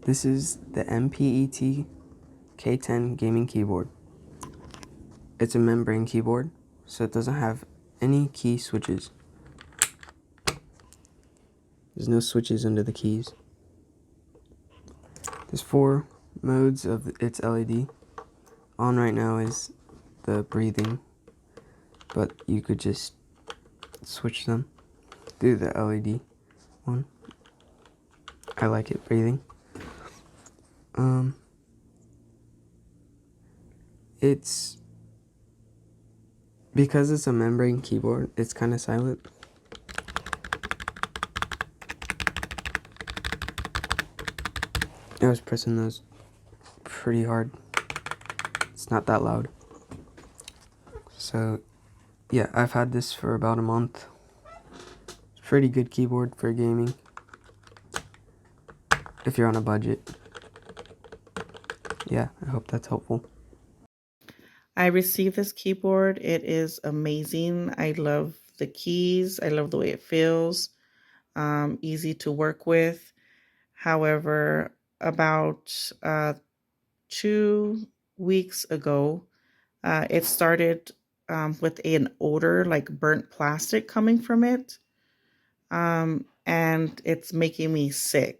This is the NPET K10 gaming keyboard. It's a membrane keyboard, so it doesn't have any key switches. There's no switches under the keys. There's 4 modes of its LED. On right now is the breathing, but you could just switch them through the LED one. I like it breathing. It's because it's a membrane keyboard, it's kind of silent. I was pressing those pretty hard. It's not that loud. So yeah, I've had this for about a month. It's a pretty good keyboard for gaming if you're on a budget. Yeah, I hope that's helpful. I received this keyboard. It is amazing. I love the keys. I love the way it feels. Easy to work with. However, about 2 weeks ago, it started with an odor like burnt plastic coming from it. And it's making me sick.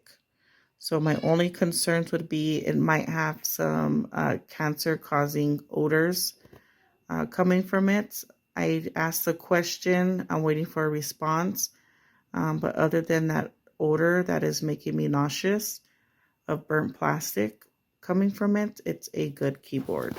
So my only concerns would be it might have some cancer-causing odors coming from it. I asked a question. I'm waiting for a response. But other than that odor that is making me nauseous of burnt plastic coming from it, it's a good keyboard.